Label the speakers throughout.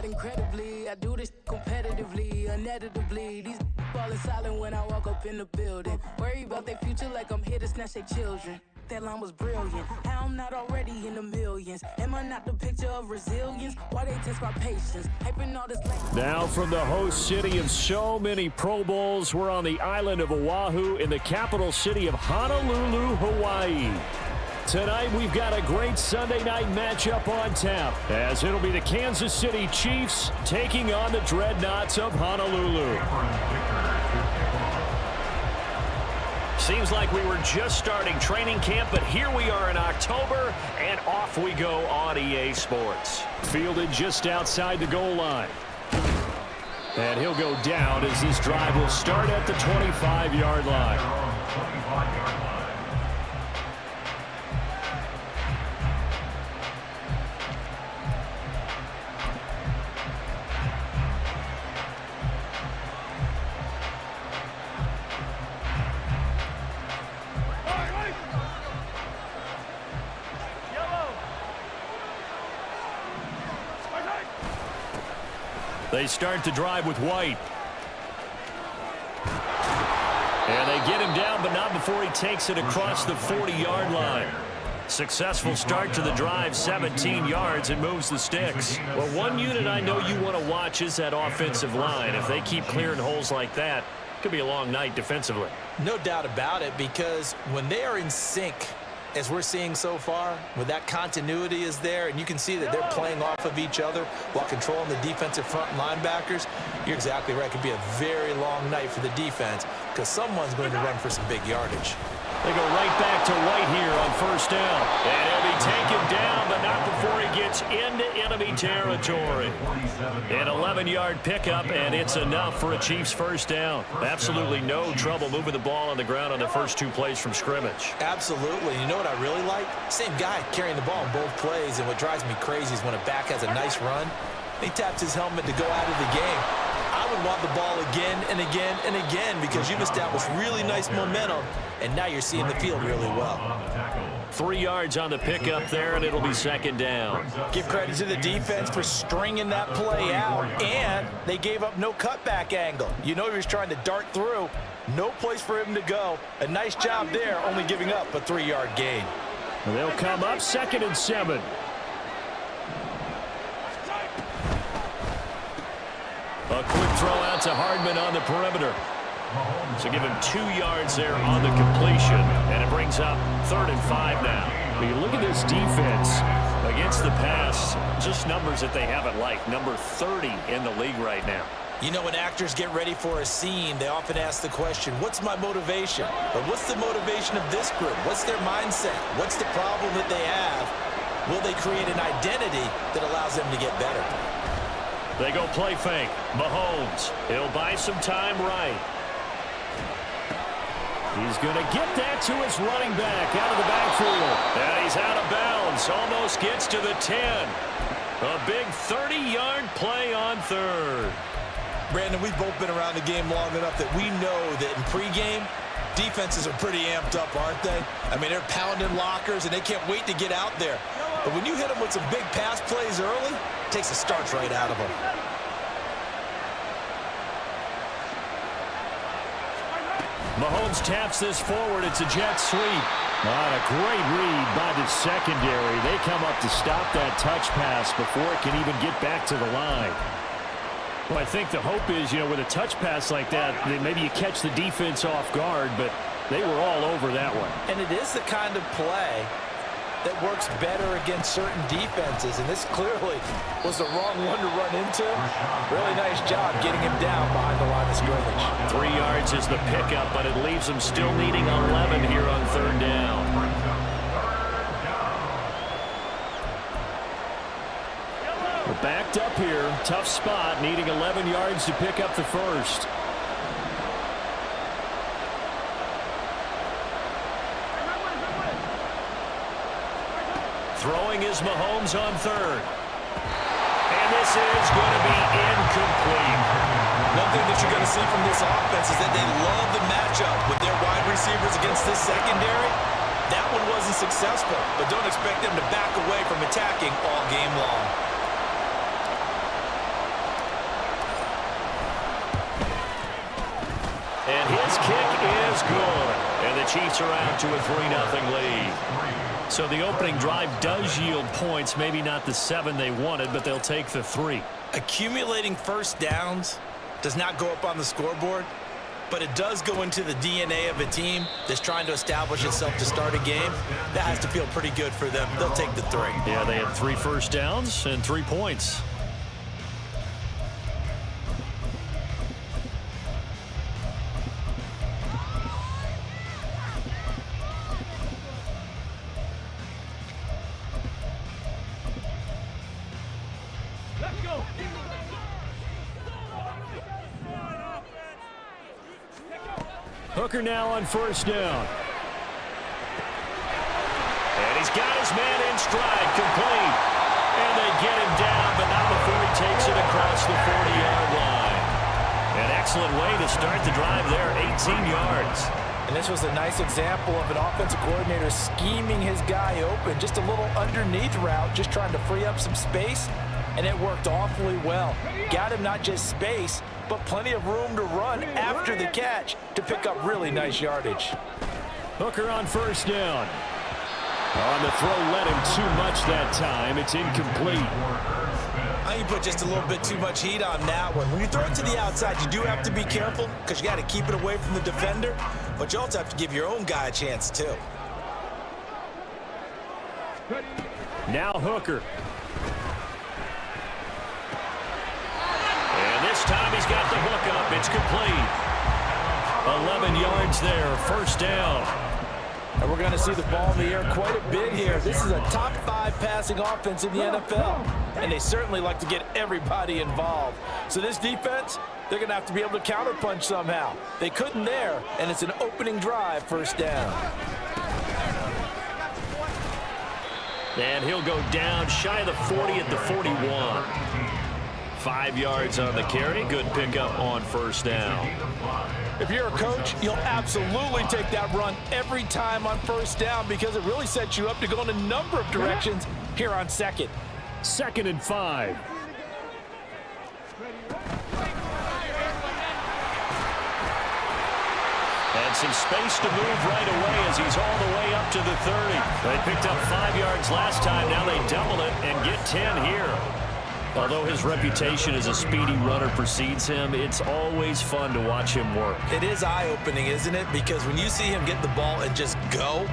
Speaker 1: out incredibly. I do this competitively, uneditably. These falling silent when I walk up in the building. Worry about their future like I'm here to snatch their children. That line was brilliant. How I'm not already in the millions? Am I not the picture of resilience? Why they test my patience? Hyping all this
Speaker 2: now from the host city of so many Pro Bowls, we're on the island of Oahu in the capital city of Honolulu, Hawaii. Tonight we've got a great Sunday night matchup on tap, as it'll be the Kansas City Chiefs taking on the Dreadnaughts of Honolulu. Seems like we were just starting training camp, but here we are in October, and off we go on EA Sports. Fielded just outside the goal line. And he'll go down as this drive will start at the 25-yard line. They start the drive with White. And they get him down, but not before he takes it across the 40-yard line. Successful start to the drive, 17 yards, and moves the sticks. Well, one unit I know you want to watch is that offensive line. If they keep clearing holes like that, it could be a long night defensively.
Speaker 3: No doubt about it, because when they are in sync, as we're seeing so far, when that continuity is there, and you can see that they're playing off of each other while controlling the defensive front linebackers, you're exactly right. It could be a very long night for the defense because someone's going to run for some big yardage.
Speaker 2: They go right back to White here on first down. And he'll be taken down, but not before he gets into enemy territory. An 11-yard pickup, and it's enough for a Chiefs first down. Absolutely no trouble moving the ball on the ground on the first two plays from scrimmage.
Speaker 3: Absolutely. You know what I really like? Same guy carrying the ball in both plays, and what drives me crazy is when a back has a nice run, he taps his helmet to go out of the game. I would want the ball again and again and again because you've established really nice momentum, and now you're seeing the field really well.
Speaker 2: 3 yards on the pickup there, and it'll be second down.
Speaker 3: Give credit to the defense for stringing that play out, and they gave up no cutback angle. You know he was trying to dart through. No place for him to go. A nice job there, only giving up a 3-yard gain.
Speaker 2: They'll come up 2nd and 7. A quick throw out to Hardman on the perimeter. So give him 2 yards there on the completion, and it brings up 3rd and 5 now. When you look at this defense against the pass, just numbers that they haven't liked. Number 30 in the league right now.
Speaker 3: You know, when actors get ready for a scene, they often ask the question, what's my motivation? But what's the motivation of this group? What's their mindset? What's the problem that they have? Will they create an identity that allows them to get better?
Speaker 2: They go play fake. Mahomes. He'll buy some time right. He's going to get that to his running back out of the backfield. And he's out of bounds. Almost gets to the 10. A big 30-yard play on 3rd.
Speaker 3: Brandon, we've both been around the game long enough that we know that in pregame, defenses are pretty amped up, aren't they? I mean, they're pounding lockers, and they can't wait to get out there. But when you hit them with some big pass plays early, it takes the starch right out of them.
Speaker 2: Mahomes taps this forward. It's a jet sweep. A great read by the secondary. They come up to stop that touch pass before it can even get back to the line. Well, I think the hope is, you know, with a touch pass like that, maybe you catch the defense off guard, but they were all over that one.
Speaker 3: And it is the kind of play that works better against certain defenses, and this clearly was the wrong one to run into. Really nice job getting him down behind the line of scrimmage.
Speaker 2: 3 yards is the pickup, but it leaves him still needing 11 here on 3rd down. We're backed up here. Tough spot, needing 11 yards to pick up the first. Throwing is Mahomes on 3rd. And this is going to be incomplete.
Speaker 3: One thing that you're going to see from this offense is that they love the matchup with their wide receivers against this secondary. That one wasn't successful, but don't expect them to back away from attacking all game long.
Speaker 2: Chiefs are out to a 3-0 lead. So the opening drive does yield points, maybe not the 7 they wanted, but they'll take the 3.
Speaker 3: Accumulating first downs does not go up on the scoreboard, but it does go into the DNA of a team that's trying to establish itself to start a game. That has to feel pretty good for them. They'll take the 3.
Speaker 2: Yeah, they had 3 first downs and 3 points. Hooker now on first down. And he's got his man in stride, complete. And they get him down, but not before he takes it across the 40-yard line. An excellent way to start the drive there, 18 yards.
Speaker 3: And this was a nice example of an offensive coordinator scheming his guy open. Just a little underneath route, just trying to free up some space. And it worked awfully well. Got him not just space, but plenty of room to run after the catch to pick up really nice yardage.
Speaker 2: Hooker on first down. On the throw, led him too much that time. It's incomplete.
Speaker 3: You put just a little bit too much heat on that one. When you throw it to the outside, you do have to be careful because you got to keep it away from the defender, but you also have to give your own guy a chance too.
Speaker 2: Now Hooker. And this time he's got the hook up. It's complete. 11 yards there, first down.
Speaker 3: And we're going to see the ball in the air quite a bit here. This is a top 5 passing offense in the NFL, and they certainly like to get everybody involved. So this defense, they're going to have to be able to counterpunch somehow. They couldn't there, and it's an opening drive, first down.
Speaker 2: And he'll go down shy of the 40 at the 41. 5 yards on the carry. Good pickup on first down.
Speaker 3: If you're a coach, you'll absolutely take that run every time on first down because it really sets you up to go in a number of directions here on second.
Speaker 2: 2nd and 5. And some space to move right away as he's all the way up to the 30. They picked up 5 yards last time. Now they double it and get 10 here. Although his reputation as a speedy runner precedes him, it's always fun to watch him work.
Speaker 3: It is eye-opening, isn't it? Because when you see him get the ball and just go,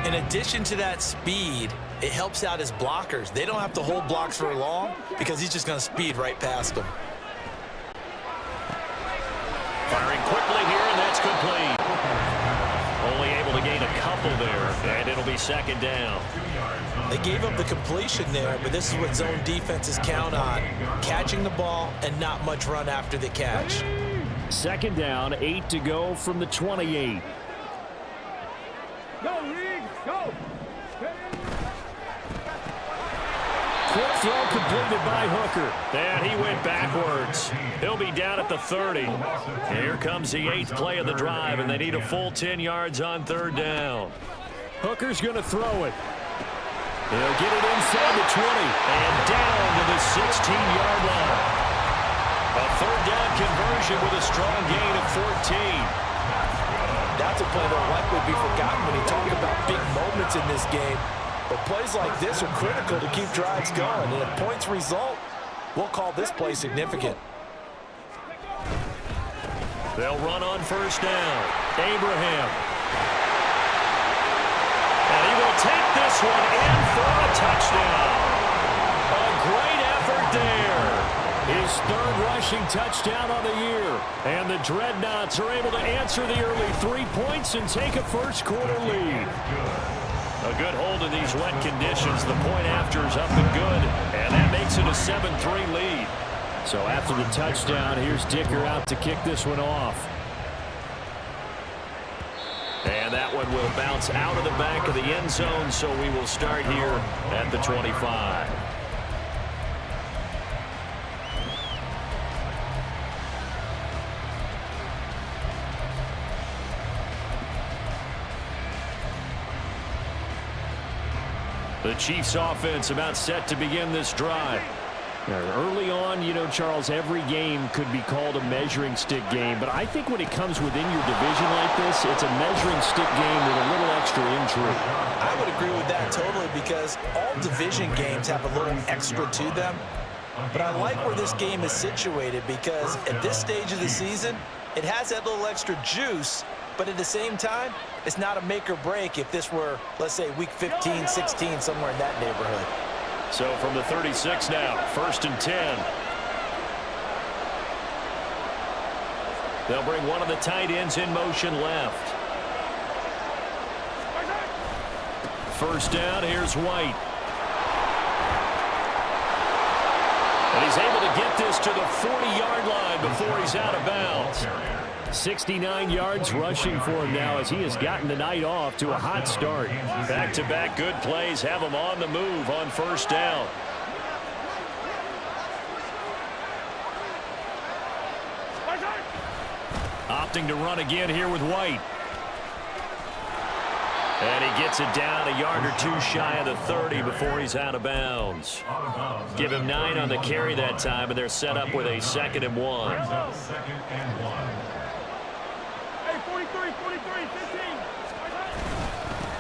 Speaker 3: in addition to that speed, it helps out his blockers. They don't have to hold blocks for long because he's just going to speed right past them.
Speaker 2: Firing quickly here, and that's complete. Only able to gain a couple there, and it'll be 2nd down.
Speaker 3: They gave up the completion there, but this is what zone defenses count on. Catching the ball and not much run after the catch.
Speaker 2: 2nd down, 8 to go from the 28.
Speaker 4: Go, Reed, go!
Speaker 2: Quick throw completed by Hooker. And he went backwards. He'll be down at the 30. Here comes the 8th play of the drive, and they need a full 10 yards on 3rd down. Hooker's going to throw it. He'll get it inside the 20 and down to the 16-yard line. A 3rd down conversion with a strong gain of 14.
Speaker 3: That's a play that will likely be forgotten when you talk about big moments in this game. But plays like this are critical to keep drives going. And if points result, we'll call this play significant.
Speaker 2: They'll run on first down. Abraham. And he will take this one in for a touchdown. A great effort there. His 3rd rushing touchdown on the year. And the Dreadnaughts are able to answer the early 3 points and take a first-quarter lead. A good hold in these wet conditions. The point after is up and good. And that makes it a 7-3 lead. So after the touchdown, here's Dicker out to kick this one off. And that one will bounce out of the back of the end zone, so we will start here at the 25. The Chiefs offense about set to begin this drive. Early on, you know, Charles, every game could be called a measuring stick game. But I think when it comes within your division like this, it's a measuring stick game with a little extra intrigue.
Speaker 3: I would agree with that totally because all division games have a little extra to them. But I like where this game is situated because at this stage of the season, it has that little extra juice. But at the same time, it's not a make or break if this were, let's say, week 15, 16, somewhere in that neighborhood.
Speaker 2: So from the 36 now, 1st and 10. They'll bring one of the tight ends in motion left. First down, here's White. And he's able to get this to the 40-yard line before he's out of bounds. 69 yards rushing for him now as he has gotten the night off to a hot start. Back-to-back good plays have him on the move on first down. Opting to run again here with White. And he gets it down a yard or two shy of the 30 before he's out of bounds. Give him 9 on the carry that time, and they're set up with a 2nd and 1.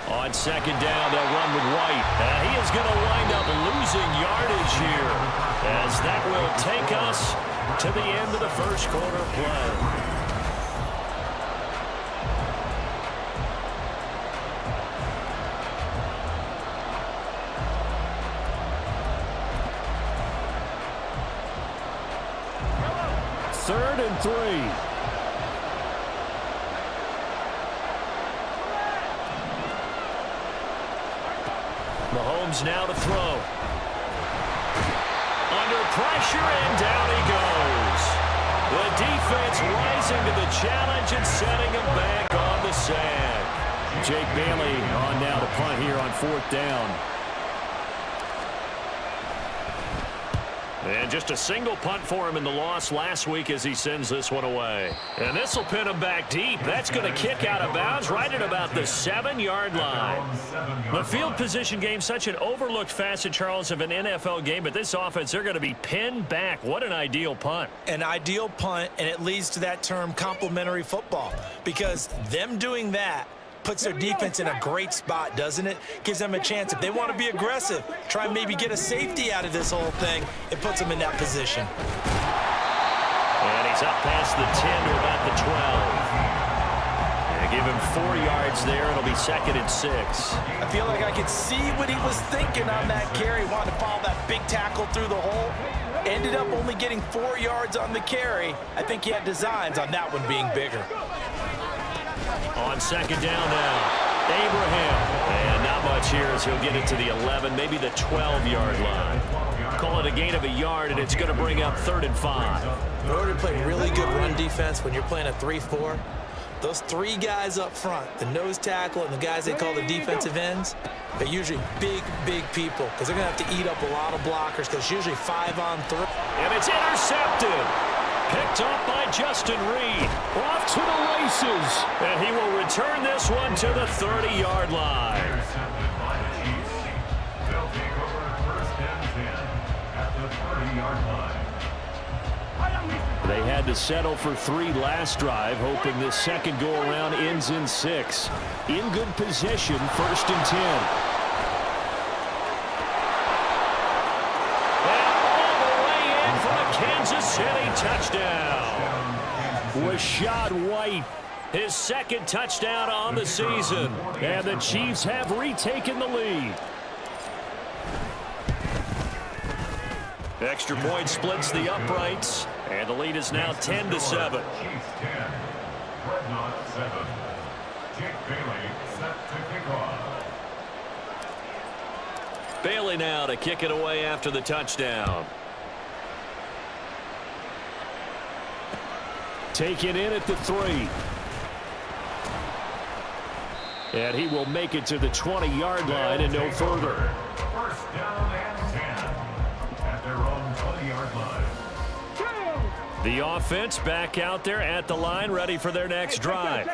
Speaker 2: On 2nd down, they'll run with White. He is going to wind up losing yardage here, as that will take us to the end of the first quarter play. Third and 3. Mahomes now to throw. Under pressure, and down he goes. The defense rising to the challenge and setting him back on the sack. Jake Bailey on now to punt here on 4th down. And just a single punt for him in the loss last week as he sends this one away. And this will pin him back deep. That's going to kick out of bounds right at about the 7-yard line. The field position game, such an overlooked facet, Charles, of an NFL game. But this offense, they're going to be pinned back. What an ideal punt.
Speaker 3: An ideal punt, and it leads to that term complementary football. Because them doing that puts their defense in a great spot, doesn't it? Gives them a chance. If they want to be aggressive, try and maybe get a safety out of this whole thing, it puts them in that position.
Speaker 2: And he's up past the 10 to about the 12. They give him 4 yards there. It'll be 2nd and 6.
Speaker 3: I feel like I could see what he was thinking on that carry. Wanted to follow that big tackle through the hole. Ended up only getting 4 yards on the carry. I think he had designs on that one being bigger.
Speaker 2: On 2nd down now, Abraham. And not much here as he'll get it to the 11, maybe the 12-yard line. Call it a gain of a yard, and it's going to bring up 3rd and 5.
Speaker 3: In order to play really good run defense when you're playing a 3-4, those 3 guys up front, the nose tackle and the guys they call the defensive ends, they're usually big, big people because they're going to have to eat up a lot of blockers because it's usually 5 on 3.
Speaker 2: And it's intercepted. Picked up by Justin Reed. Off to the races. And he will return this one to the 30-yard line.
Speaker 4: They'll take over 1st and 10 at the 30-yard line.
Speaker 2: They had to settle for 3 last drive, hoping this second go-around ends in 6. In good position, 1st and 10. Kansas City touchdown. Rashad White, his 2nd touchdown on the season. And the Chiefs have retaken the lead. Extra point splits the uprights. And the lead is now 10-7.
Speaker 4: Chiefs 10, Dreadnaughts 7. Jake Bailey set to kick off.
Speaker 2: Bailey now to kick it away after the touchdown. Taken in at the 3. And he will make it to the 20-yard line and no further.
Speaker 4: 1st down and 10 at their own 20-yard line.
Speaker 2: The offense back out there at the line, ready for their next drive.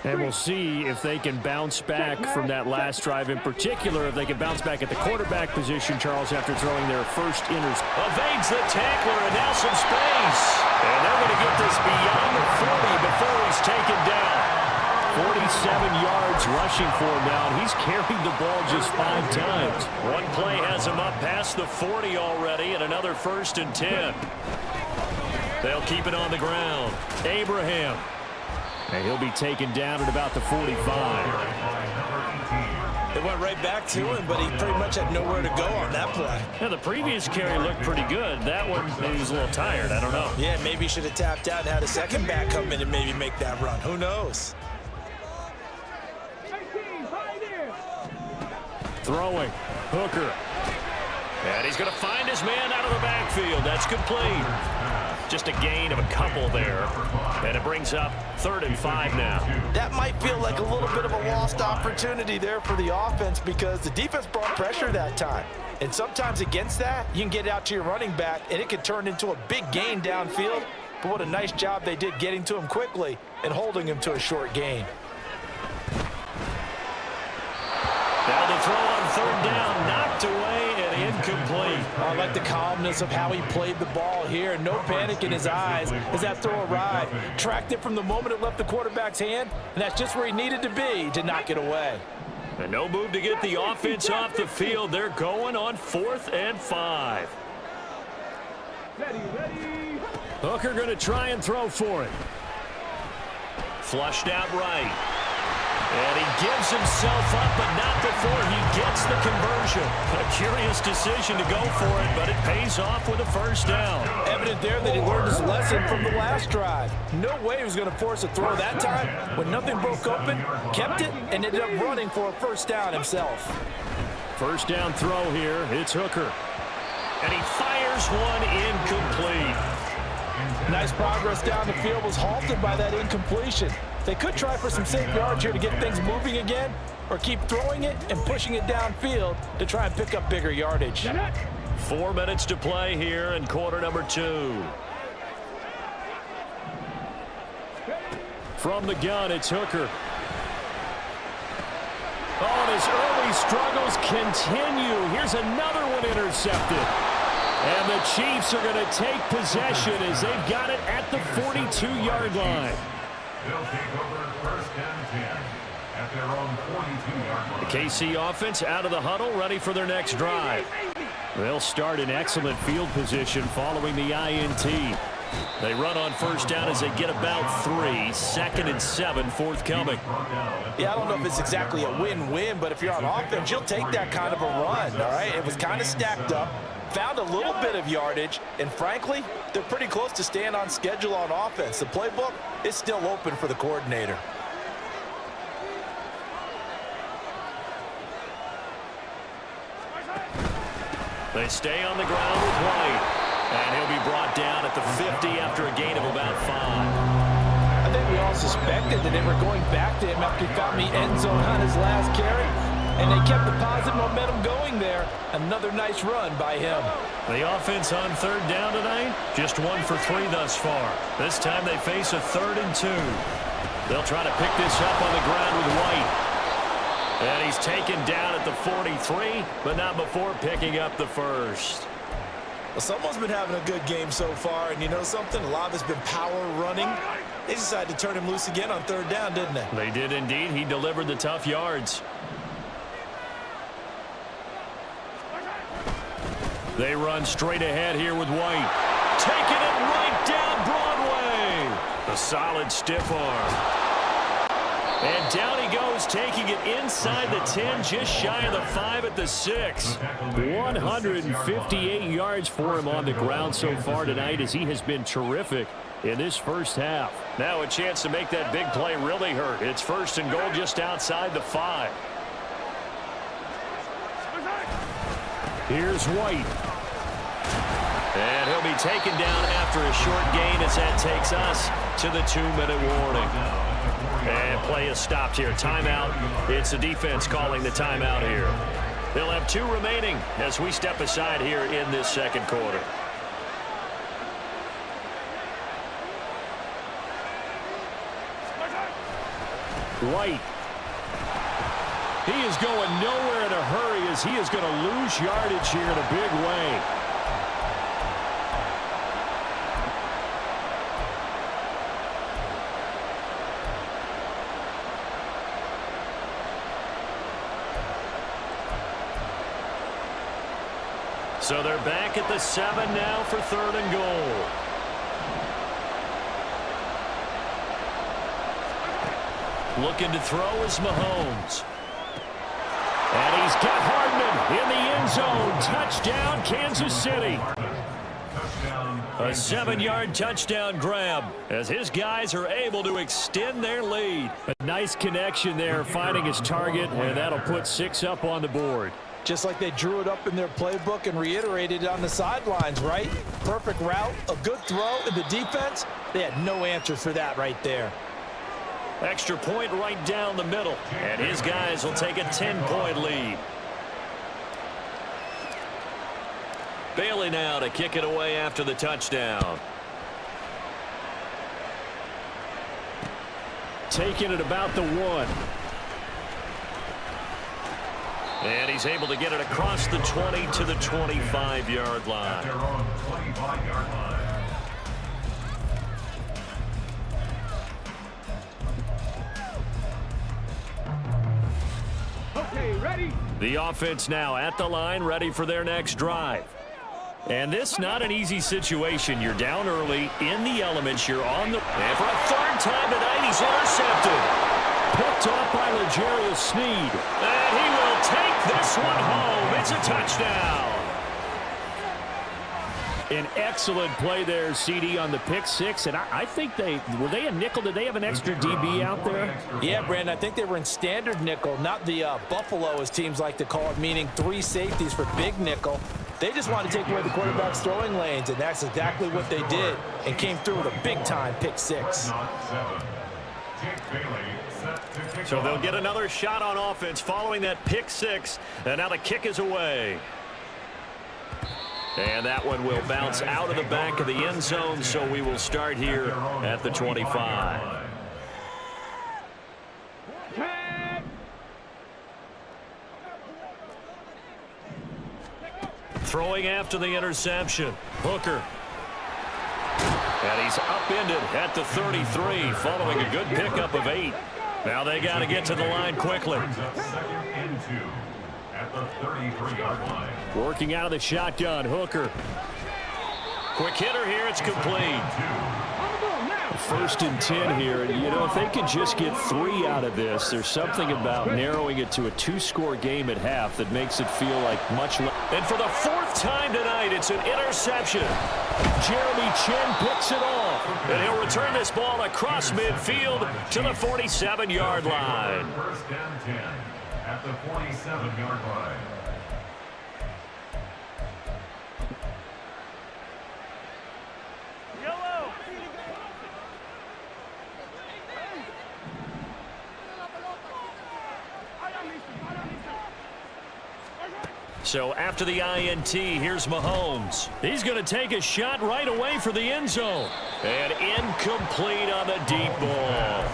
Speaker 2: And we'll see if they can bounce back from that last drive, in particular, if they can bounce back at the quarterback position, Charles, after throwing their first interception. Evades the tackler, and now some space. And they're going to get this beyond the 40 before he's taken down. 47 yards rushing for him now, and he's carried the ball just 5 times. One play has him up past the 40 already, and another 1st and 10. They'll keep it on the ground. Abraham. And he'll be taken down at about the 45.
Speaker 3: It went right back to him, but he pretty much had nowhere to go on that play.
Speaker 2: Yeah, the previous carry looked pretty good. That one, maybe he was a little tired. I don't know.
Speaker 3: Yeah, maybe he should have tapped out and had a second back come in and maybe make that run. Who knows?
Speaker 2: Throwing. Hooker. And he's going to find his man out of the backfield. That's complete. Just a gain of a couple there. And it brings up 3rd and 5 now.
Speaker 3: That might feel like a little bit of a lost opportunity there for the offense because the defense brought pressure that time. And sometimes against that, you can get out to your running back, and it can turn into a big gain downfield. But what a nice job they did getting to him quickly and holding him to a short gain.
Speaker 2: Now the throw on 3rd down, knocked away and incomplete.
Speaker 3: I like the calmness of how he played the ball here. No panic in his eyes as that throw arrived. Tracked it from the moment it left the quarterback's hand, and that's just where he needed to be to knock it away.
Speaker 2: And no move to get the offense off the field. They're going on 4th and 5. Hooker going to try and throw for it. Flushed out right. And he gives himself up, but not before he gets the conversion. A curious decision to go for it, but it pays off with a 1st down.
Speaker 3: Evident there that he learned his lesson from the last drive. No way he was going to force a throw that time. When nothing broke open, kept it, and ended up running for a 1st down himself.
Speaker 2: 1st down throw here. It's Hooker. And he fires one incomplete.
Speaker 3: Nice progress down the field was halted by that incompletion. They could try for some safe yards here to get things moving again, or keep throwing it and pushing it downfield to try and pick up bigger yardage.
Speaker 2: 4 minutes to play here in quarter number 2. From the gun, it's Hooker. Oh, and his early struggles continue. Here's another one intercepted. And the Chiefs are going to take possession as they've got it at the 42-yard line.
Speaker 4: They'll take over 1st and 10 at their own 42-yard line.
Speaker 2: The KC offense out of the huddle, ready for their next drive. They'll start in excellent field position following the INT. They run on 1st down as they get about 3. 2nd and 7 forthcoming.
Speaker 3: Yeah, I don't know if it's exactly a win-win, but if you're on offense, you'll take that kind of a run, all right? It was kind of stacked up. Found a little bit of yardage, and frankly, they're pretty close to staying on schedule on offense. The playbook is still open for the coordinator.
Speaker 2: They stay on the ground with White, and he'll be brought down at the 50 after a gain of about 5.
Speaker 3: I think we all suspected that they were going back to him after he found the end zone on his last carry. And they kept the positive momentum going there. Another nice run by him.
Speaker 2: The offense on 3rd down tonight, just 1 for 3 thus far. This time they face a 3rd and 2. They'll try to pick this up on the ground with White. And he's taken down at the 43, but not before picking up the 1st.
Speaker 3: Well, someone's been having a good game so far, and you know something? A lot of it's been power running. They decided to turn him loose again on 3rd down, didn't they?
Speaker 2: They did indeed. He delivered the tough yards. They run straight ahead here with White. Taking it right down Broadway. A solid stiff arm. And down he goes, taking it inside the 10, just shy of the 5 at the 6. 158 yards for him on the ground so far tonight as he has been terrific in this 1st half. Now a chance to make that big play really hurt. It's 1st and goal just outside the 5. Here's White. And he'll be taken down after a short gain as that takes us to the 2-minute warning. And play is stopped here. Timeout. It's the defense calling the timeout here. They'll have 2 remaining as we step aside here in this 2nd quarter. White. He is going nowhere in a hurry as he is going to lose yardage here in a big way. So they're back at the 7 now for 3rd and goal. Looking to throw is Mahomes. And he's got Hardman in the end zone. Touchdown, Kansas City. A 7-yard touchdown grab as his guys are able to extend their lead. A nice connection there, finding his target, and that'll put 6 up on the board.
Speaker 3: Just like they drew it up in their playbook and reiterated it on the sidelines, right? Perfect route, a good throw, and the defense, they had no answer for that right there.
Speaker 2: Extra point right down the middle, and his guys will take a 10-point lead. Bailey now to kick it away after the touchdown. Taking it about the 1. And he's able to get it across the 20 to the 25-yard line.
Speaker 4: Their own 25-yard line.
Speaker 5: Okay, ready?
Speaker 2: The offense now at the line, ready for their next drive. And this not an easy situation. You're down early in the elements. You're on the... And for a 3rd time tonight, he's intercepted. Picked off by L'Jarius Sneed. And he will take this one home. It's a touchdown. An excellent play there, CD, on the pick 6. And I think were they a nickel? Did they have an extra DB out there?
Speaker 3: Yeah, Brandon, I think they were in standard nickel, not the Buffalo, as teams like to call it, meaning 3 safeties for big nickel. They just wanted to take away the quarterback's throwing lanes, and that's exactly what they did, and came through with a big-time pick 6.
Speaker 2: So they'll get another shot on offense following that pick 6, and now the kick is away. And that one will bounce out of the back of the end zone, so we will start here at the 25. Throwing after the interception. Hooker. And he's upended at the 33, following a good pickup of 8. Now they got to get to the line quickly.
Speaker 4: At the 33-yard line.
Speaker 2: Working out of the shotgun, Hooker. Quick hitter here, it's complete. 1st and 10 here, and you know, if they can just get 3 out of this, there's something about narrowing it to a 2-score game at half that makes it feel like much less. And for the 4th time tonight, it's an interception. Jeremy Chin picks it off, and he'll return this ball across midfield to the 47-yard line.
Speaker 4: 1st and 10 at the 47-yard line.
Speaker 2: So after the INT, here's Mahomes. He's going to take a shot right away for the end zone. And incomplete on the deep ball.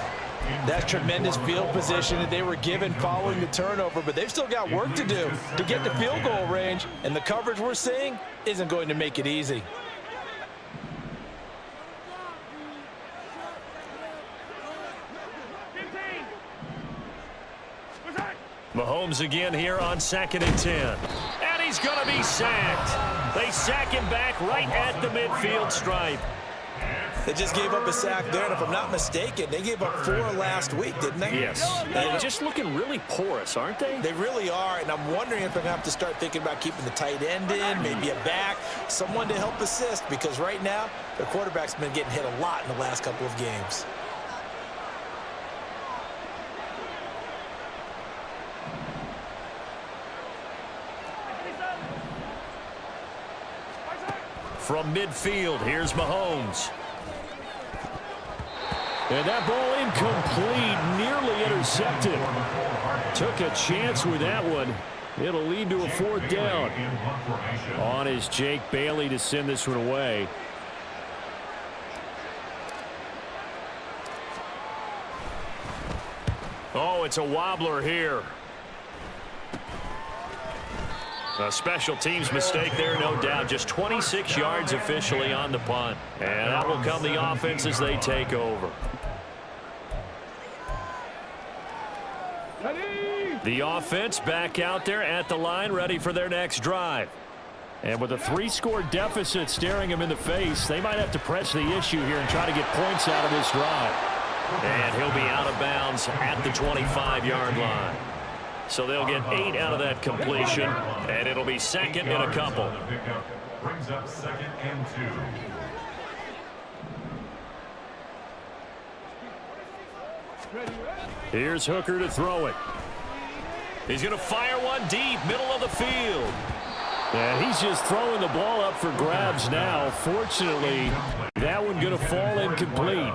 Speaker 3: That's tremendous field position that they were given following the turnover, but they've still got work to do to get to field goal range, and the coverage we're seeing isn't going to make it easy.
Speaker 2: Mahomes again here on 2nd and 10. And he's going to be sacked. They sack him back right at the midfield stripe.
Speaker 3: They just gave up a sack there, and if I'm not mistaken, they gave up 4 last week, didn't they?
Speaker 2: Yes. They're just looking really porous, aren't they?
Speaker 3: They really are, and I'm wondering if they're going to have to start thinking about keeping the tight end in, maybe a back, someone to help assist, because right now, their quarterback's been getting hit a lot in the last couple of games.
Speaker 2: From midfield, here's Mahomes. And that ball incomplete, nearly intercepted. Took a chance with that one. It'll lead to a 4th down. On is Jake Bailey to send this one away. it's a wobbler here. A special teams mistake there, no doubt. Just 26 yards officially on the punt. And that will come the offense as they take over. The offense back out there at the line, ready for their next drive. And with a 3-score deficit staring them in the face, they might have to press the issue here and try to get points out of this drive. And he'll be out of bounds at the 25-yard line. So they'll get 8 out of that completion, and it'll be second and a couple.
Speaker 4: Brings up 2nd and 2.
Speaker 2: Here's Hooker to throw it. He's going to fire one deep, middle of the field. And he's just throwing the ball up for grabs now. Fortunately, that one going to fall incomplete.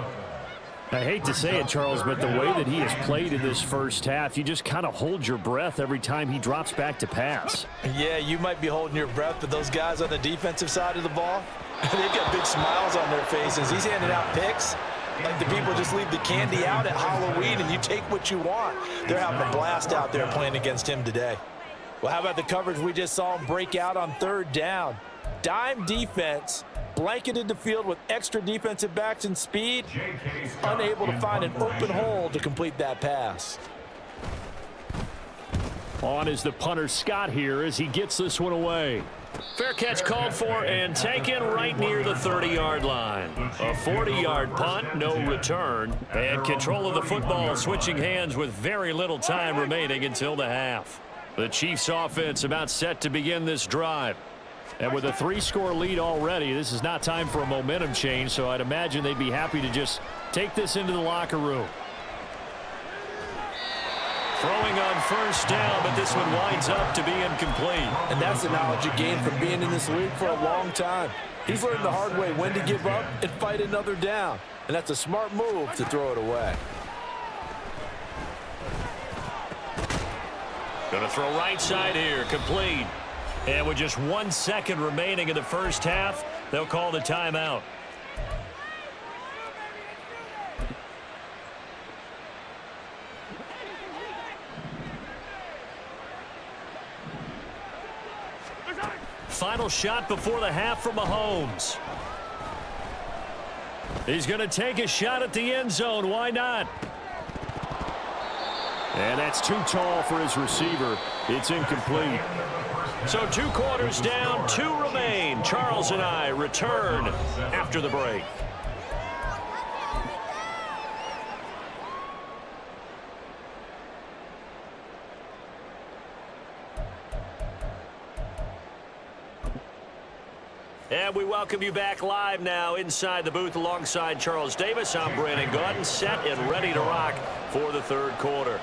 Speaker 2: I hate to say it, Charles, but the way that he has played in this first half, you just kind of hold your breath every time he drops back to pass.
Speaker 3: Yeah, you might be holding your breath, but those guys on the defensive side of the ball, they've got big smiles on their faces. He's handing out picks like the people just leave the candy out at Halloween and you take what you want. They're having a blast out there playing against him today. Well, how about the coverage we just saw him break out on 3rd down? Dime defense, blanketed the field with extra defensive backs and speed, unable to find an open hole to complete that pass.
Speaker 2: On is the punter Scott here as he gets this one away. Fair catch called for and taken right near the 30-yard line. A 40-yard punt, no return, and control of the football switching hands with very little time remaining until the half. The Chiefs offense about set to begin this drive. And with a 3-score lead already, this is not time for a momentum change, so I'd imagine they'd be happy to just take this into the locker room. Throwing on 1st down, but this one winds up to be incomplete.
Speaker 3: And that's the knowledge you gain from being in this league for a long time. He's learned the hard way when to give up and fight another down. And that's a smart move to throw it away.
Speaker 2: Going to throw right side here, complete. And with just 1 second remaining in the first half, they'll call the timeout. Final shot before the half from Mahomes. He's going to take a shot at the end zone. Why not? And that's too tall for his receiver. It's incomplete. So 2 quarters down, 2 remain. Charles and I return after the break. And we welcome you back live now inside the booth alongside Charles Davis. I'm Brandon Gaudin, set and ready to rock for the 3rd quarter.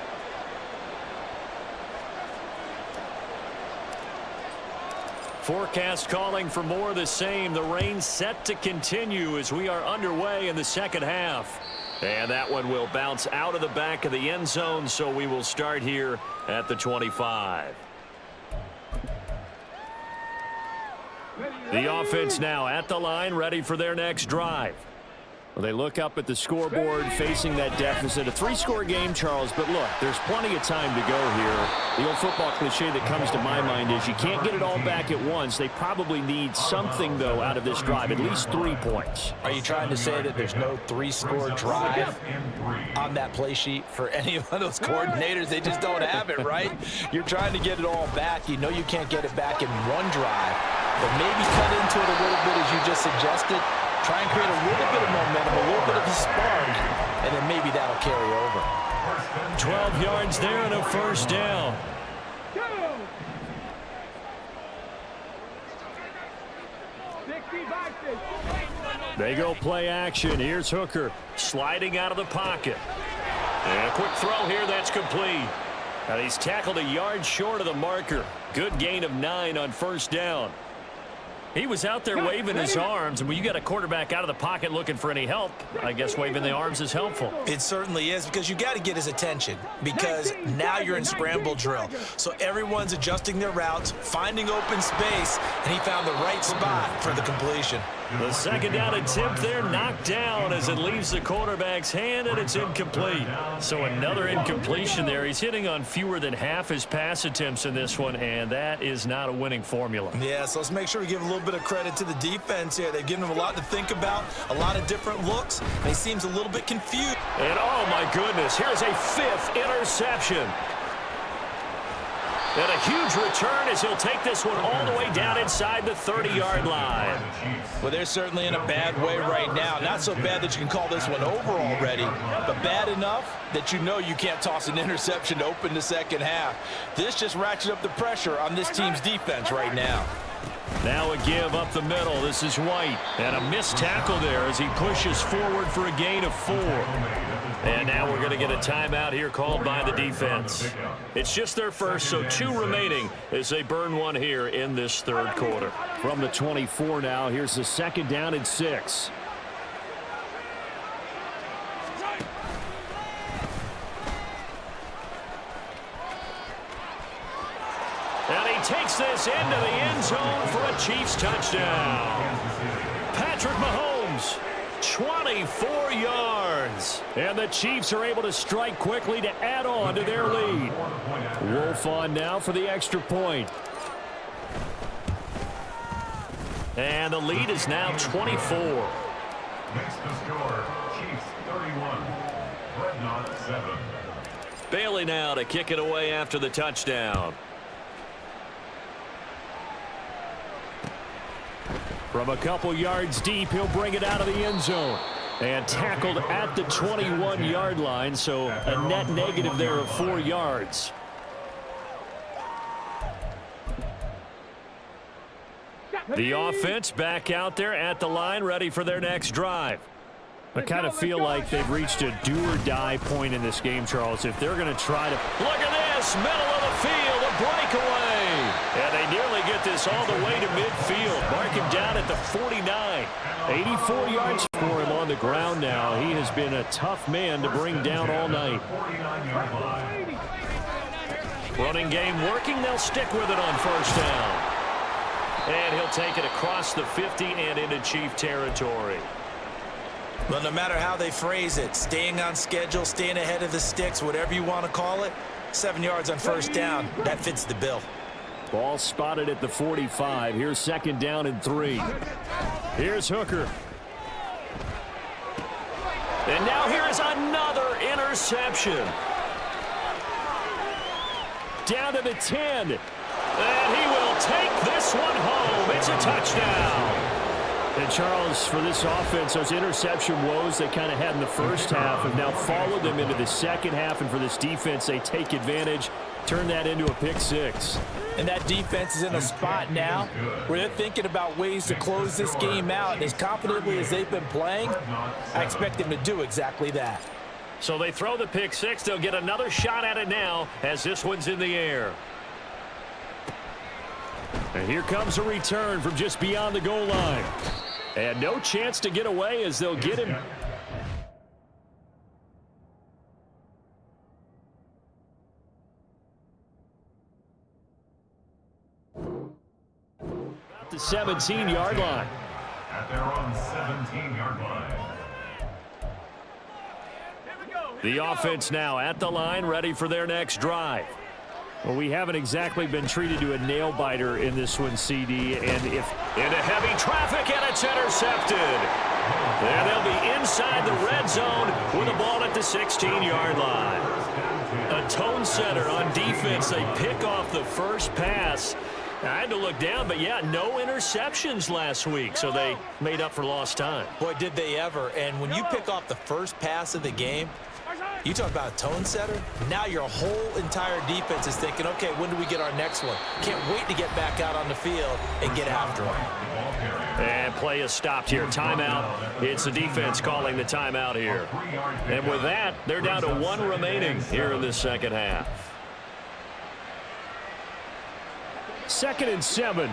Speaker 2: Forecast calling for more of the same. The rain set to continue as we are underway in the second half. And that one will bounce out of the back of the end zone, so we will start here at the 25. The offense now at the line, ready for their next drive. Well, they look up at the scoreboard facing that deficit. A 3-score game, Charles, but look, there's plenty of time to go here. The old football cliche that comes to my mind is you can't get it all back at once. They probably need something, though, out of this drive, at least 3 points.
Speaker 3: Are you trying to say that there's no 3-score drive on that play sheet for any of those coordinators? They just don't have it, right? You're trying to get it all back. You know you can't get it back in one drive, but maybe cut into it a little bit as you just suggested. Try and create a little bit of momentum, a little bit of a spark, and then maybe that'll carry over.
Speaker 2: 12 yards there and a 1st down. They go play action. Here's Hooker sliding out of the pocket. And a quick throw here, that's complete. And he's tackled a yard short of the marker. Good gain of 9 on 1st down. He was out there waving his arms, and when you got a quarterback out of the pocket looking for any help, I guess waving the arms is helpful.
Speaker 3: It certainly is, because you got to get his attention, because now you're in scramble drill. So everyone's adjusting their routes, finding open space, and he found the right spot for the completion.
Speaker 2: The second down attempt there knocked down as it leaves the quarterback's hand, and it's incomplete. So another incompletion there. He's hitting on fewer than half his pass attempts in this one, and that is not a winning formula.
Speaker 3: Yeah, so let's make sure we give a little bit of credit to the defense here. They've given him a lot to think about, a lot of different looks, and he seems a little bit confused.
Speaker 2: And oh my goodness, here's a 5th interception. And a huge return as he'll take this one all the way down inside the 30-yard line.
Speaker 3: Well, they're certainly in a bad way right now. Not so bad that you can call this one over already, but bad enough that you know you can't toss an interception to open the second half. This just ratchets up the pressure on this team's defense right now.
Speaker 2: Now a give up the middle. This is White. And a missed tackle there as he pushes forward for a gain of 4. And now we're going to get a timeout here called by the defense. It's just their first, so 2 remaining as they burn one here in this third quarter. From the 24 now, here's the second down and 6. And he takes this into the end zone for a Chiefs touchdown. Patrick Mahomes, 24 yards. And the Chiefs are able to strike quickly to add on to their lead. Wolf on now for the extra point. And the lead is now 24.
Speaker 4: Makes the score, Chiefs 31, Dreadnaughts 7.
Speaker 2: Bailey now to kick it away after the touchdown. From a couple yards deep, he'll bring it out of the end zone. And tackled at the 21-yard line, so a net negative there of 4 yards. The offense back out there at the line, ready for their next drive. I kind of feel like they've reached a do-or-die point in this game, Charles. If they're going to try to... Look at this! Middle of the field, a breakaway! And they nearly get this all the way to midfield. Mark him down at the 49. 84 yards for him on the ground now. He has been a tough man to bring down all night. Running game working. They'll stick with it on first down. And he'll take it across the 50 and into Chief territory.
Speaker 3: Well, no matter how they phrase it, staying on schedule, staying ahead of the sticks, whatever you want to call it, 7 yards on first down, that fits the bill.
Speaker 2: Ball spotted at the 45. Here's second down and 3. Here's Hooker. And now here's another interception. Down to the 10. And he will take this one home. It's a touchdown. And Charles, for this offense, those interception woes they kind of had in the first half have now followed them into the second half. And for this defense, they take advantage, turn that into a pick 6.
Speaker 3: And that defense is in a spot now where they're thinking about ways to close this game out. And as confidently as they've been playing, I expect them to do exactly that.
Speaker 2: So they throw the pick 6. They'll get another shot at it now as this one's in the air. And here comes a return from just beyond the goal line. And no chance to get away as they'll get him. About the 17-yard line.
Speaker 4: At their own 17-yard line.
Speaker 2: The offense now at the line, ready for their next drive. Well, we haven't exactly been treated to a nail-biter in this one, CD. And if into heavy traffic, and it's intercepted. And they'll be inside the red zone with the ball at the 16-yard line. A tone setter on defense. They pick off the first pass. I had to look down, but yeah, no interceptions last week, so they made up for lost time.
Speaker 3: Boy, did they ever. And when you pick off the first pass of the game, you talk about a tone setter. Now your whole entire defense is thinking, okay, when do we get our next one? Can't wait to get back out on the field and get after them.
Speaker 2: And play is stopped here. Timeout. It's the defense calling the timeout here. And with that, they're down to 1 remaining here in this second half. 2nd and 7.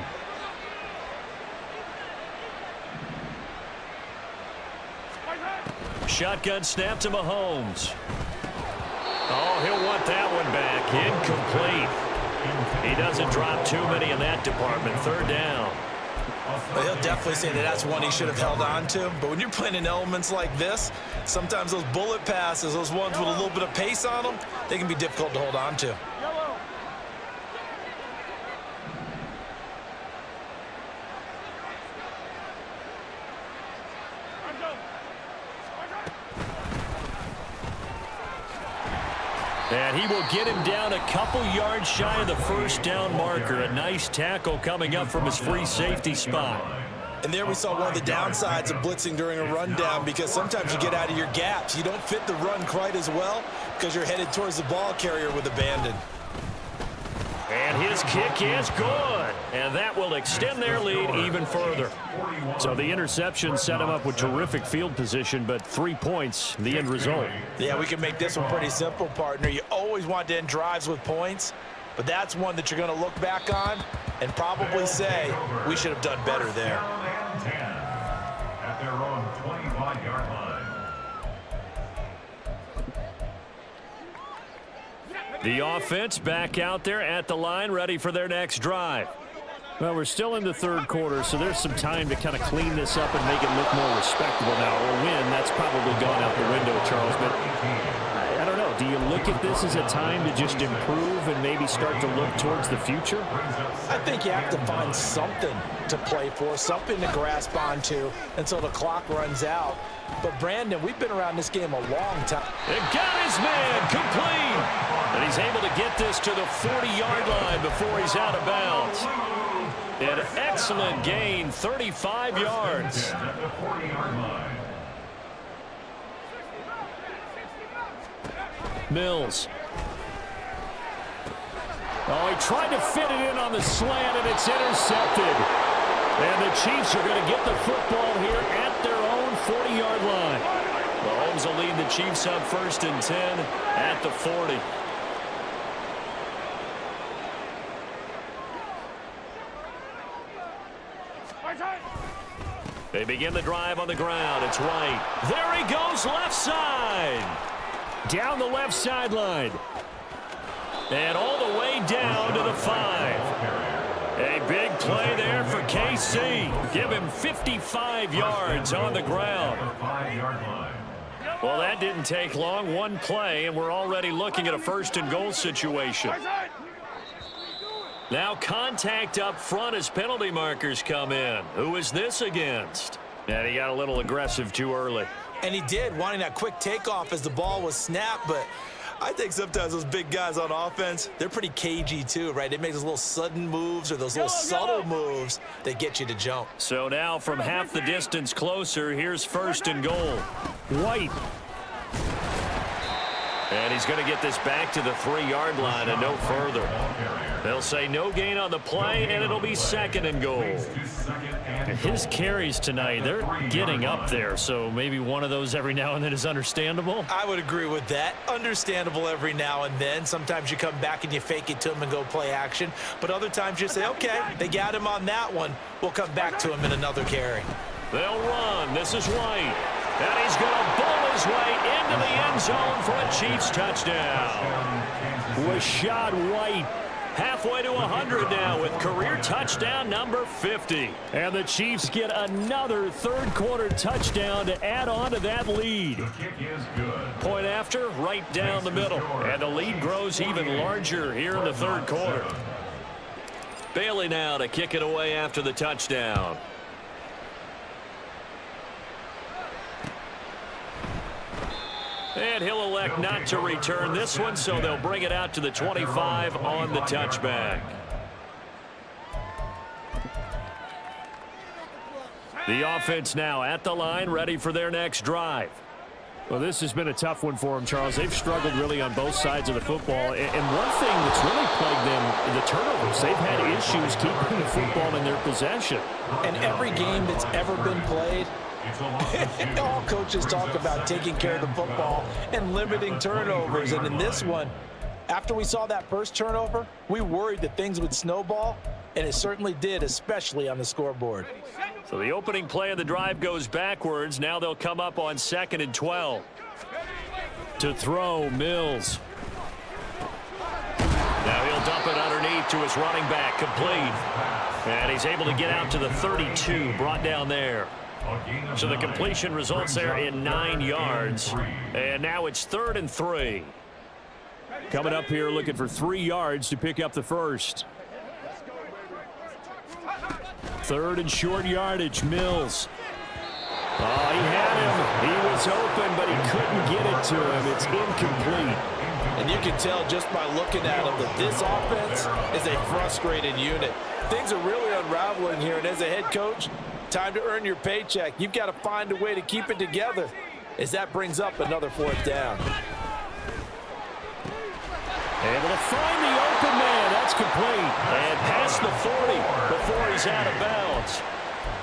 Speaker 2: Shotgun snap to Mahomes. Oh, he'll want that one back. Incomplete. He doesn't drop too many in that department. Third down.
Speaker 3: Well, he'll definitely say that that's one he should have held on to. But when you're playing in elements like this, sometimes those bullet passes, those ones with a little bit of pace on them, they can be difficult to hold on to.
Speaker 2: And he will get him down a couple yards shy of the first down marker. A nice tackle coming up from his free safety spot.
Speaker 3: And there we saw one of the downsides of blitzing during a rundown, because sometimes you get out of your gaps. You don't fit the run quite as well because you're headed towards the ball carrier with abandon.
Speaker 2: And his kick is good. And that will extend their lead even further. So the interception set him up with terrific field position, but 3 points, the end result.
Speaker 3: Yeah, we can make this one pretty simple, partner. You always want to end drives with points, but that's one that you're going to look back on and probably say, we should have done better there.
Speaker 4: At their own 25-yard line.
Speaker 2: The offense back out there at the line, ready for their next drive. Well, we're still in the third quarter, so there's some time to kind of clean this up and make it look more respectable now. Or win, that's probably gone out the window, Charles. But I don't know. Do you look at this as a time to just improve and maybe start to look towards the future?
Speaker 3: I think you have to find something to play for, something to grasp onto until the clock runs out. But, Brandon, we've been around this game a long time.
Speaker 2: It got his man complete. And he's able to get this to the 40-yard line before he's out of bounds. An excellent gain, 35 yards. Mills. Oh, he tried to fit it in on the slant, and it's intercepted. And the Chiefs are going to get the football here at their own 40-yard line. Mahomes will lead the Chiefs up 1st and 10 at the 40. They begin the drive on the ground. It's White. There he goes, left side. Down the left sideline. And all the way down to the 5. A big play there for KC. Give him 55 yards on the ground. Well, that didn't take long. One play, and we're already looking at a 1st and goal situation. Now contact up front as penalty markers come in. Who is this against? And he got a little aggressive too early.
Speaker 3: And he did, wanting that quick takeoff as the ball was snapped, but I think sometimes those big guys on offense, they're pretty cagey too, right? They make those little sudden moves or those little subtle moves that get you to jump.
Speaker 2: So now from half the distance closer, here's 1st and goal. White. And he's going to get this back to the 3-yard line and no further. They'll say no gain on the play, and it'll be 2nd and goal. His carries tonight, they're getting up there, so maybe one of those every now and then is understandable.
Speaker 3: I would agree with that. Understandable every now and then. Sometimes you come back and you fake it to him and go play action. But other times you say, okay, they got him on that one. We'll come back to him in another carry.
Speaker 2: They'll run. This is White. And he's going to bowl his way into the end zone for a Chiefs touchdown. Rashad White. Halfway to 100 now with career touchdown number 50. And the Chiefs get another third-quarter touchdown to add on to that lead. Point after, right down the middle. And the lead grows even larger here in the third quarter. Bailey now to kick it away after the touchdown. And he'll elect not to return this one, so they'll bring it out to the 25 on the touchback. The offense now at the line, ready for their next drive. Well, this has been a tough one for them, Charles. They've struggled really on both sides of the football. And one thing that's really plagued them, the turnovers. They've had issues keeping the football in their possession.
Speaker 3: And every game that's ever been played, all coaches talk about taking care of the football and limiting turnovers. And in this one, after we saw that first turnover, we worried that things would snowball, and it certainly did, especially on the scoreboard.
Speaker 2: So the opening play of the drive goes backwards. Now they'll come up on 2nd and 12. To throw, Mills. Now he'll dump it underneath to his running back, complete. And he's able to get out to the 32, brought down there. So the completion results there in 9 yards. And now it's 3rd and 3. Coming up here looking for 3 yards to pick up the first. 3rd and short yardage, Mills. Oh, he had him. He was open, but he couldn't get it to him. It's incomplete.
Speaker 3: And you can tell just by looking at him that this offense is a frustrated unit. Things are really unraveling here, and as a head coach, time to earn your paycheck. You've got to find a way to keep it together as that brings up another 4th down.
Speaker 2: Able to find the open man. That's complete. And past the 40 before he's out of bounds.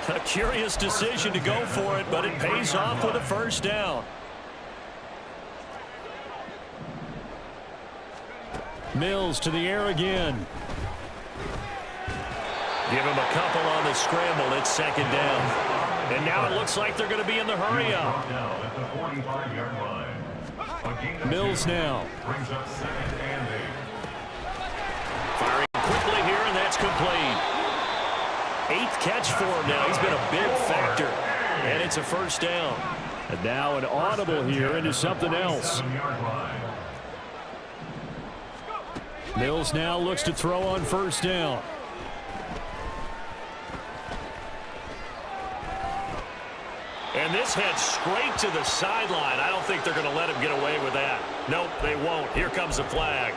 Speaker 2: A curious decision to go for it, but it pays off with a first down. Mills to the air again. Give him a couple on the scramble. It's 2nd down. And now it looks like they're going to be in the hurry up. Mills now. Firing quickly here, and that's complete. 8th catch for him now. He's been a big factor. And it's a first down. And now an audible here into something else. Mills now looks to throw on first down. And this heads straight to the sideline. I don't think they're going to let him get away with that. Nope, they won't. Here comes the flag.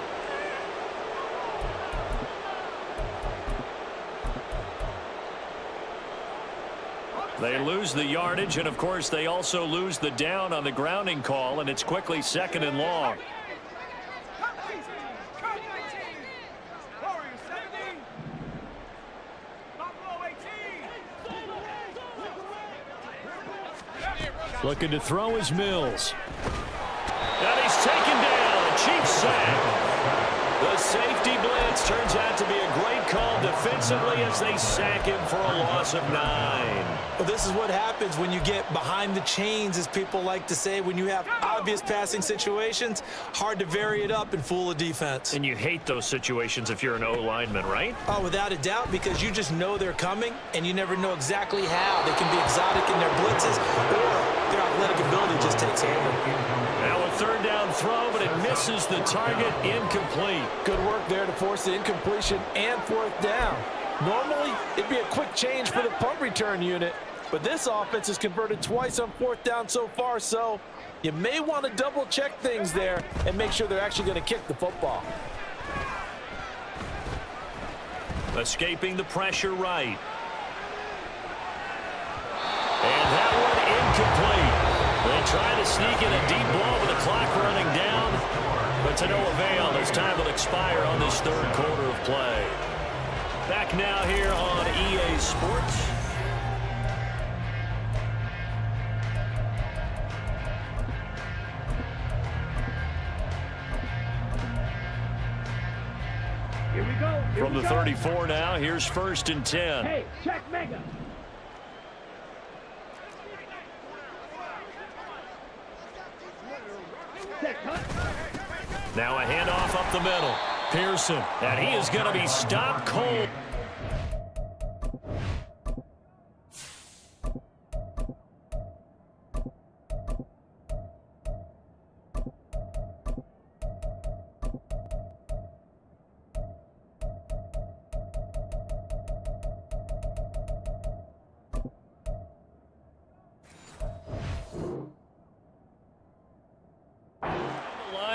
Speaker 2: They lose the yardage, and of course they also lose the down on the grounding call, and it's quickly 2nd and long. Looking to throw is Mills. And he's taken down. A cheap sack. The safety blitz turns out to be a great call defensively as they sack him for a loss of 9.
Speaker 3: Well, this is what happens when you get behind the chains, as people like to say. When you have obvious passing situations, hard to vary it up and fool a defense.
Speaker 2: And you hate those situations if you're an O-lineman, right?
Speaker 3: Oh, without a doubt, because you just know they're coming, and you never know exactly how. They can be exotic in their blitzes, or their athletic ability just takes over.
Speaker 2: Now a 3rd down throw, but it misses the target. Incomplete.
Speaker 3: Good work there to force the incompletion and 4th down. Normally, it'd be a quick change for the punt return unit, but this offense has converted twice on 4th down so far, so you may want to double-check things there and make sure they're actually going to kick the football.
Speaker 2: Escaping the pressure right. And that one incomplete. They try to sneak in a deep ball with the clock running down, but to no avail as time will expire on this 3rd quarter of play. Back now here on EA Sports.
Speaker 5: Here we go.
Speaker 2: From the 34 now, here's 1st and 10.
Speaker 5: Hey, check mega.
Speaker 2: Now a handoff up the middle. Pearson, and he is going to be stopped cold.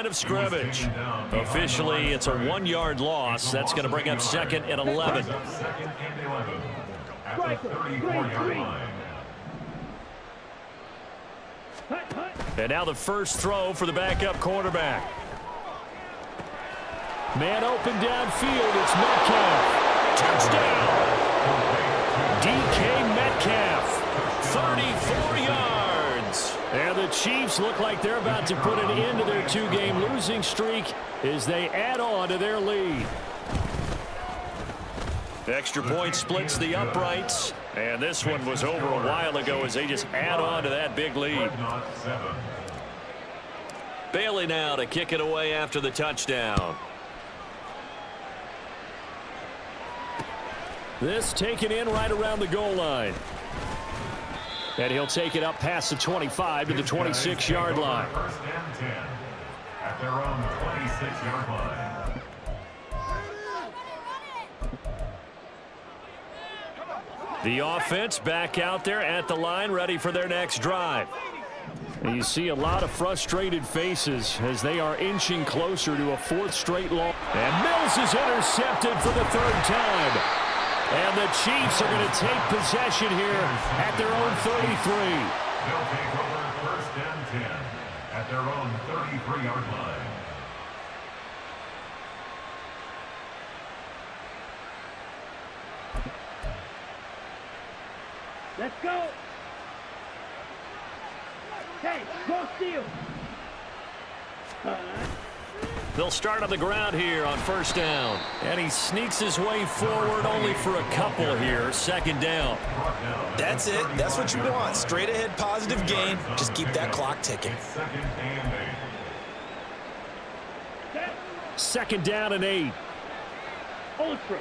Speaker 2: Of scrimmage. Officially, it's a 1-yard loss. That's going to bring up 2nd and 11. And now the first throw for the backup quarterback. Man open downfield. It's Metcalf. Touchdown. DK Metcalf. 34 yards. And the Chiefs look like they're about to put an end to their 2-game losing streak as they add on to their lead. Extra point splits the uprights. And this one was over a while ago as they just add on to that big lead. Bailey now to kick it away after the touchdown. This taken in right around the goal line. And he'll take it up past the 25 to the 26-yard line.
Speaker 4: First and 10 at their own 26-yard line.
Speaker 2: The offense back out there at the line, ready for their next drive. And you see a lot of frustrated faces as they are inching closer to a fourth straight loss. And Mills is intercepted for the third time. And the Chiefs are going to take possession here at their own 33.
Speaker 4: They'll take over first and 10 at their own 33-yard line.
Speaker 5: Let's go. Hey, go steal.
Speaker 2: They'll start on the ground here on first down. And he sneaks his way forward only for a couple here. Second down.
Speaker 3: That's it. That's what you want. Straight ahead positive gain. Just keep that clock ticking.
Speaker 2: Second down and 8.
Speaker 5: Ultra.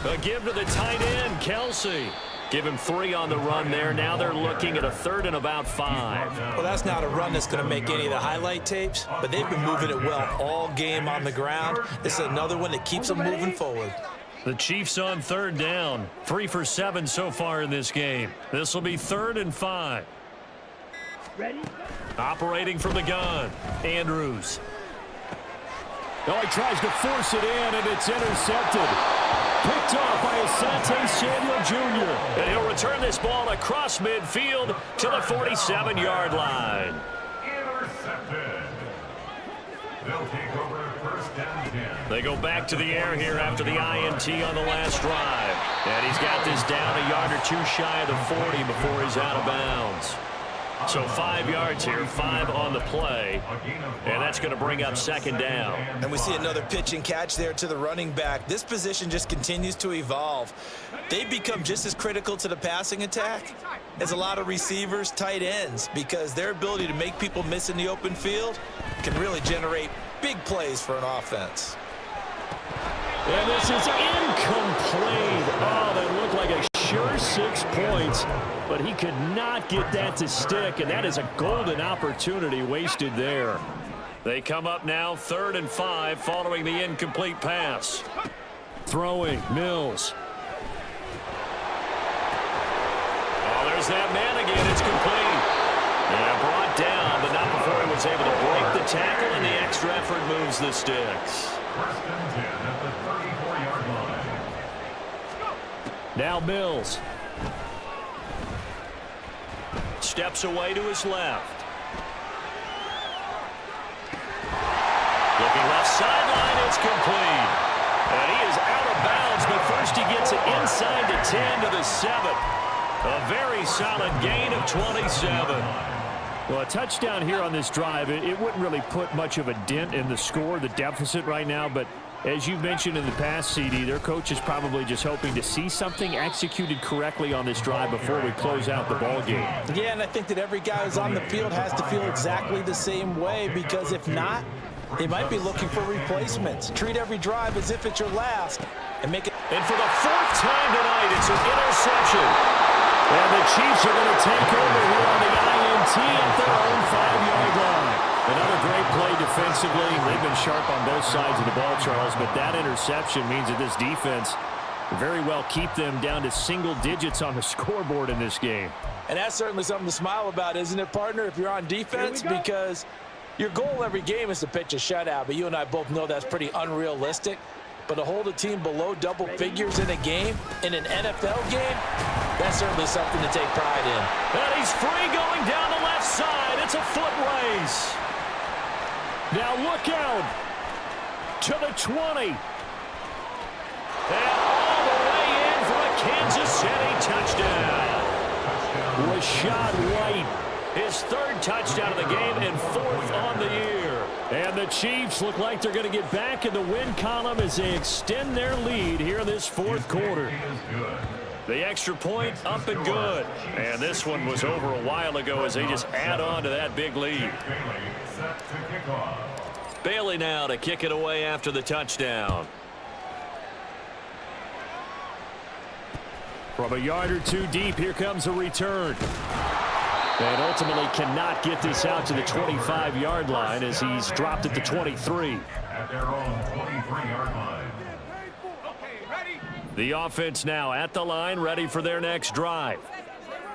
Speaker 2: A give to the tight end, Kelsey. Give him 3 on the run there. Now they're looking at a third and about 5.
Speaker 3: Well, that's not a run that's going to make any of the highlight tapes, but they've been moving it well all game on the ground. This is another one that keeps them moving forward.
Speaker 2: The Chiefs on third down. 3 for 7 so far in this game. This will be 3rd and 5.
Speaker 5: Ready?
Speaker 2: Operating from the gun, Andrews. Oh, he tries to force it in, and it's intercepted. Picked off by Asante Samuel Jr. And he'll return this ball across midfield to the 47-yard line.
Speaker 4: Intercepted. They'll take over first and 10.
Speaker 2: They go back to the air here after the INT on the last drive. And he's got this down a yard or 2 shy of the 40 before he's out of bounds. So 5 yards here, 5 on the play, and that's going to bring up second down.
Speaker 3: And we see another pitch and catch there to the running back. This position just continues to evolve. They become just as critical to the passing attack as a lot of receivers, tight ends, because their ability to make people miss in the open field can really generate big plays for an offense.
Speaker 2: And this is incomplete. Oh, that looked like a sure 6 points, but he could not get that to stick, and that is a golden opportunity wasted there. They come up now 3rd and 5 following the incomplete pass. Throwing, Mills. Oh, there's that man again. It's complete. And brought down, but not before he was able to break the tackle, and the extra effort moves the sticks.
Speaker 4: First and 10 at the 34-yard line.
Speaker 2: Now Mills. Steps away to his left. Looking left sideline, it's complete. And he is out of bounds, but first he gets it inside the 10 to the 7. A very solid gain of 27. Well, a touchdown here on this drive, it wouldn't really put much of a dent in the score, the deficit right now, but as you mentioned in the past, CD, their coach is probably just hoping to see something executed correctly on this drive before we close out the ball game.
Speaker 3: Yeah, and I think that every guy who's on the field has to feel exactly the same way, because if not, they might be looking for replacements. Treat every drive as if it's your last and make it.
Speaker 2: And for the 4th time tonight, it's an interception. And the Chiefs are going to take over here on the INT at their own 5-yard line. Another great play defensively. They've been sharp on both sides of the ball, Charles, but that interception means that this defense very well keep them down to single digits on the scoreboard in this game.
Speaker 3: And that's certainly something to smile about, isn't it, partner, if you're on defense? Because your goal every game is to pitch a shutout, but you and I both know that's pretty unrealistic. But to hold a team below double figures in a game, in an NFL game, that's certainly something to take pride in.
Speaker 2: And he's free going down the left side. It's a foot race. Now look out to the 20. And all the way in for a Kansas City touchdown. Rashad White his third touchdown of the game and fourth on the year. And the Chiefs look like they're going to get back in the win column as they extend their lead here in this fourth quarter. The extra point up and good. And this one was over a while ago as they just add on to that big lead. Bailey now to kick it away after the touchdown. From a yard or two deep, here comes a return. And ultimately cannot get this out to the 25-yard line as he's dropped at the 23.
Speaker 4: At their own 23-yard line.
Speaker 2: The offense now at the line, ready for their next drive.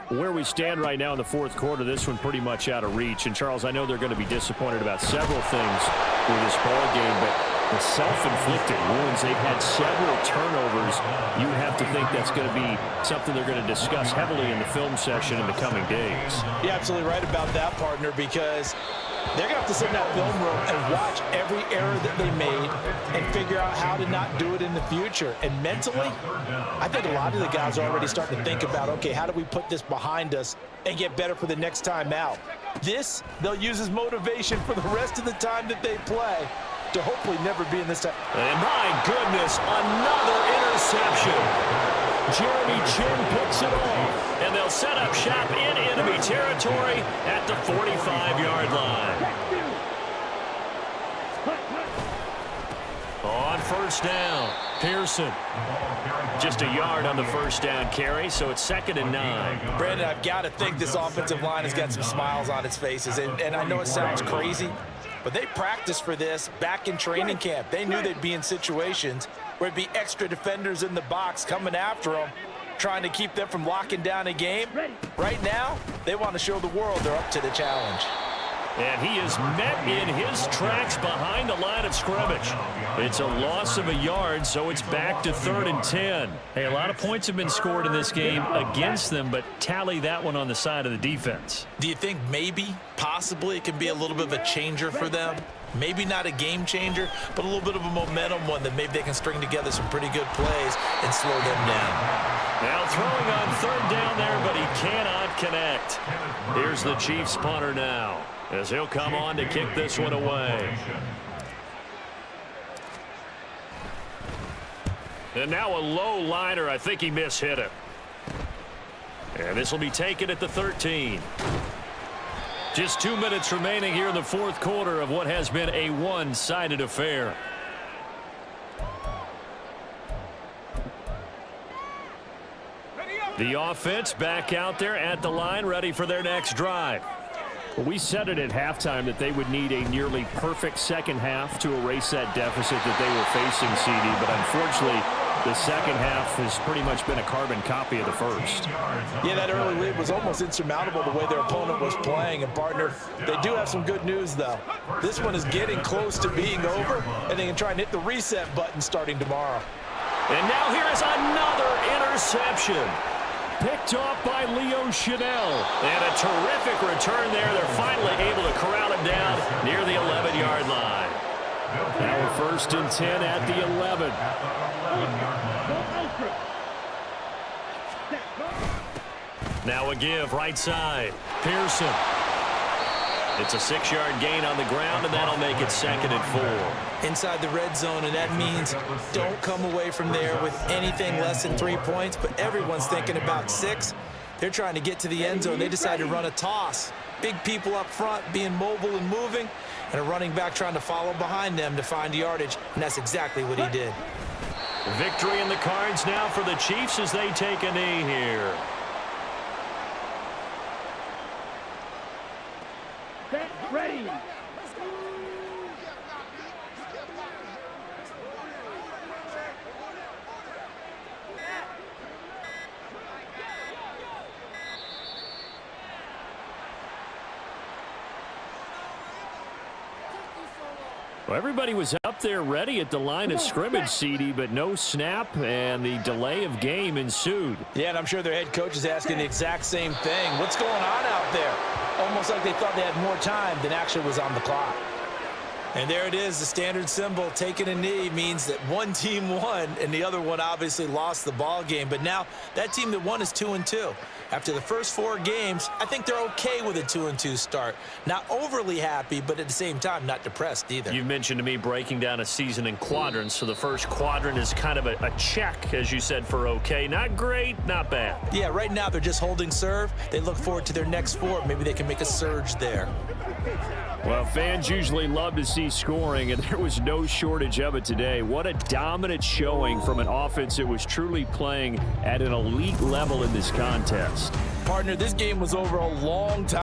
Speaker 2: Where we stand right now in the fourth quarter, this one pretty much out of reach. And, Charles, I know they're going to be disappointed about several things with this ball game, but the self-inflicted wounds, they've had several turnovers. You have to think that's going to be something they're going to discuss heavily in the film session in the coming days.
Speaker 3: You're absolutely right about that, partner, because they're going to have to sit in that film room and watch every error that they made and figure out how to not do it in the future. And mentally, I think a lot of the guys are already starting to think about, okay, how do we put this behind us and get better for the next time out? This, they'll use as motivation for the rest of the time that they play to hopefully never be in this time.
Speaker 2: And my goodness, another interception. Jeremy Chin picks it off, and they'll set up shop in enemy territory at the 45-yard line. On first down, Pearson. Just a yard on the first down carry, so it's 2nd and 9.
Speaker 3: Brandon, I've got to think this offensive line has got some smiles on its faces, and I know it sounds crazy, but they practiced for this back in training camp. They knew they'd be in situations where it'd be extra defenders in the box coming after them, trying to keep them from locking down a game. Right now, they want to show the world they're up to the challenge.
Speaker 2: And he is met in his tracks behind the line of scrimmage. It's a loss of a yard, so it's back to 3rd and 10. Hey, a lot of points have been scored in this game against them, but tally that one on the side of the defense.
Speaker 3: Do you think maybe, possibly, it can be a little bit of a changer for them? Maybe not a game changer, but a little bit of a momentum one that maybe they can string together some pretty good plays and slow them down.
Speaker 2: Now throwing on 3rd down there, but he cannot connect. Here's the Chiefs punter now, as he'll come on to kick this one away. And now a low liner. I think he mishit it. And this will be taken at the 13. Just 2 minutes remaining here in the fourth quarter of what has been a one-sided affair. The offense back out there at the line, ready for their next drive. Well, we said it at halftime that they would need a nearly perfect second half to erase that deficit that they were facing, CD, but unfortunately the second half has pretty much been a carbon copy of the first.
Speaker 3: Yeah, that early lead was almost insurmountable the way their opponent was playing. And, partner, they do have some good news, though. This one is getting close to being over, and they can try and hit the reset button starting tomorrow.
Speaker 2: And now here is another interception. Picked off by Leo Chanel. And a terrific return there. They're finally able to corral him down near the 11-yard line. Now 1st and 10 at the 11. Now a give right side. Pearson. It's a 6-yard gain on the ground, and that'll make it 2nd and 4.
Speaker 3: Inside the red zone, and that means don't come away from there with anything less than 3 points, but everyone's thinking about 6. They're trying to get to the end zone. They decide to run a toss. Big people up front being mobile and moving, and a running back trying to follow behind them to find yardage, and that's exactly what he did.
Speaker 2: Victory in the cards now for the Chiefs as they take a knee here.
Speaker 5: Set, ready.
Speaker 2: Well, everybody was up there ready at the line of scrimmage, CD, but no snap, and the delay of game ensued.
Speaker 3: Yeah, and I'm sure their head coach is asking the exact same thing. What's going on out there? Almost like they thought they had more time than actually was on the clock. And there it is, the standard symbol. Taking a knee means that one team won and the other one obviously lost the ball game. But now that team that won is 2-2. After the first 4 games, I think they're okay with a 2-2 start. Not overly happy, but at the same time, not depressed either.
Speaker 2: You mentioned to me breaking down a season in quadrants. So the first quadrant is kind of a check, as you said, for okay. Not great, not bad.
Speaker 3: Yeah, right now they're just holding serve. They look forward to their next 4. Maybe they can make a surge there.
Speaker 2: Well, fans usually love to see scoring, and there was no shortage of it today. What a dominant showing from an offense that was truly playing at an elite level in this contest.
Speaker 3: Partner, this game was over a long time.